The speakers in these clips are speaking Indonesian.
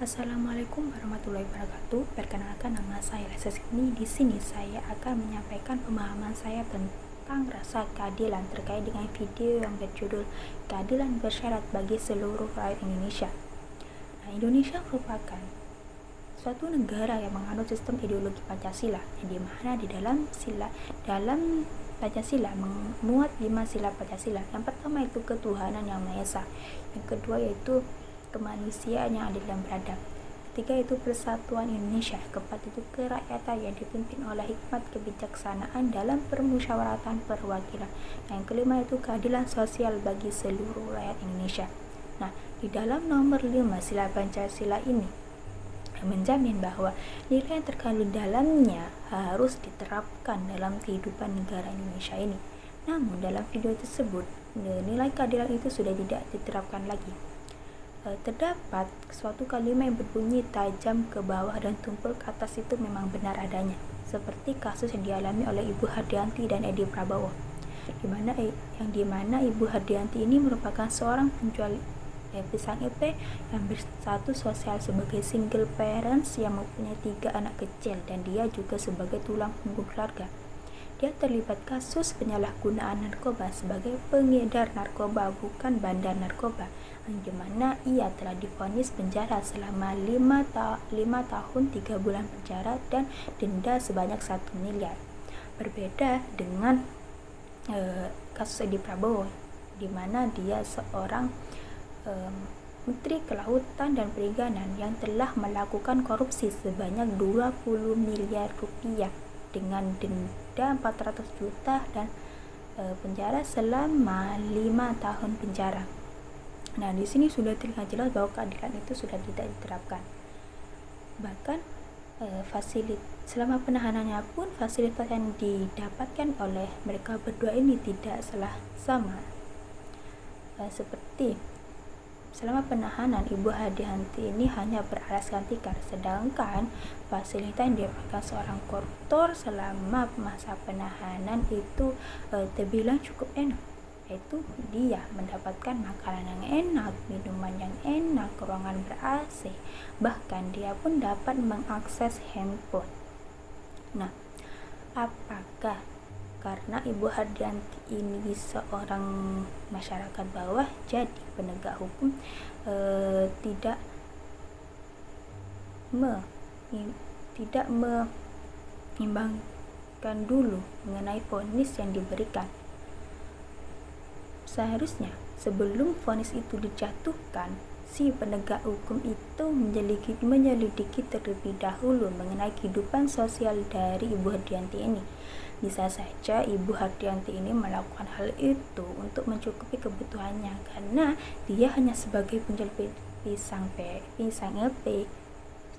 Assalamualaikum warahmatullahi wabarakatuh. Perkenalkan, nama saya Lesesni. Di sini saya akan menyampaikan pemahaman saya tentang rasa keadilan terkait dengan video yang berjudul Keadilan Bersyarat bagi Seluruh Rakyat Indonesia. Indonesia merupakan suatu negara yang menganut sistem ideologi Pancasila, yang dimana di dalam Pancasila memuat 5 sila Pancasila. Yang pertama itu ketuhanan yang Maha Esa, yang kedua yaitu kemanusiaan yang adil dan beradab, ketiga itu persatuan Indonesia, keempat itu kerakyatan yang dipimpin oleh hikmat kebijaksanaan dalam permusyawaratan perwakilan, yang kelima itu keadilan sosial bagi seluruh rakyat Indonesia. Di dalam nomor 5 sila Pancasila ini menjamin bahwa nilai yang terkandung dalamnya harus diterapkan dalam kehidupan negara Indonesia ini. Namun dalam video tersebut nilai keadilan itu sudah tidak diterapkan lagi. Terdapat suatu kalimat yang berbunyi tajam ke bawah dan tumpul ke atas itu memang benar adanya, seperti kasus yang dialami oleh Ibu Hardianti dan Edi Prabowo, yang dimana Ibu Hardianti ini merupakan seorang penjual pisang EP yang berstatus sosial sebagai single parents yang mempunyai 3 anak kecil, dan dia juga sebagai tulang punggung keluarga. Dia terlibat kasus penyalahgunaan narkoba sebagai pengedar narkoba, bukan bandar narkoba, yang dimana ia telah divonis penjara selama 5 tahun 3 bulan penjara dan denda sebanyak 1 miliar. Berbeda dengan kasus Edi Prabowo, di mana dia seorang Menteri Kelautan dan Perikanan yang telah melakukan korupsi sebanyak 20 miliar rupiah dengan denda 400 juta dan penjara selama 5 tahun penjara. Di sini sudah terlihat jelas bahwa keadilan itu sudah tidak diterapkan. Bahkan selama penahanannya pun fasilitas yang didapatkan oleh mereka berdua ini tidak sama. Seperti selama penahanan, Ibu Hardianti ini hanya beralaskan tikar, sedangkan fasilitas yang didapatkan seorang koruptor selama masa penahanan itu terbilang cukup enak, yaitu dia mendapatkan makanan yang enak, minuman yang enak, ruangan ber-AC, bahkan dia pun dapat mengakses handphone. Apakah karena Ibu Hardianti ini seorang masyarakat bawah, jadi penegak hukum tidak mengimbangkan dulu mengenai vonis yang diberikan? Seharusnya sebelum vonis itu dijatuhkan, si penegak hukum itu menyelidiki terlebih dahulu mengenai kehidupan sosial dari Ibu Hardianti ini. Bisa saja Ibu Hardianti ini melakukan hal itu untuk mencukupi kebutuhannya, karena dia hanya sebagai penjual pisang EP,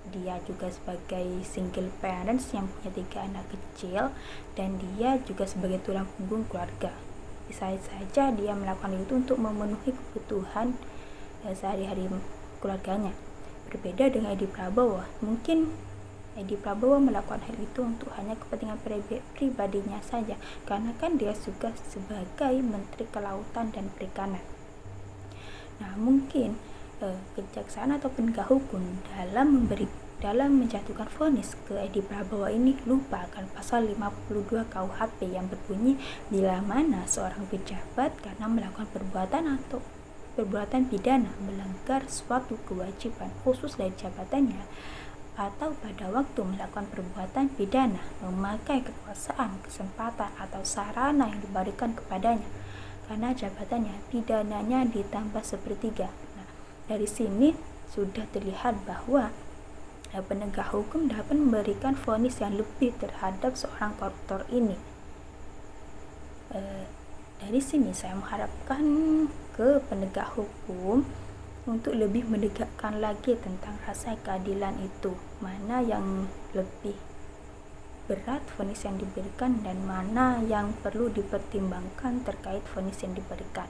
dia juga sebagai single parents yang punya 3 anak kecil, dan dia juga sebagai tulang punggung keluarga. Bisa saja dia melakukan itu untuk memenuhi kebutuhan sehari-hari keluarganya. Berbeda dengan Edi Prabowo, mungkin Edi Prabowo melakukan hal itu untuk hanya kepentingan pribadinya saja, karena kan dia juga sebagai Menteri Kelautan dan Perikanan. Mungkin kejaksaan atau penegak hukum dalam menjatuhkan vonis ke Edi Prabowo ini lupa akan pasal 52 KUHP yang berbunyi bila mana seorang pejabat karena melakukan perbuatan pidana melanggar suatu kewajiban khusus dari jabatannya, atau pada waktu melakukan perbuatan pidana memakai kekuasaan, kesempatan atau sarana yang diberikan kepadanya karena jabatannya, pidananya ditambah 1/3. Dari sini sudah terlihat bahwa penegak hukum dapat memberikan vonis yang lebih terhadap seorang koruptor ini. Dari sini saya mengharapkan ke penegak hukum untuk lebih menegakkan lagi tentang rasa keadilan itu, mana yang lebih berat vonis yang diberikan dan mana yang perlu dipertimbangkan terkait vonis yang diberikan.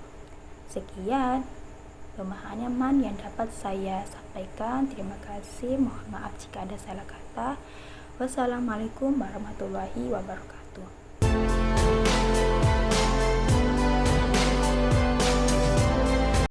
Sekian pemahaman yang dapat saya sampaikan. Terima kasih, mohon maaf jika ada salah kata. Wassalamualaikum warahmatullahi wabarakatuh.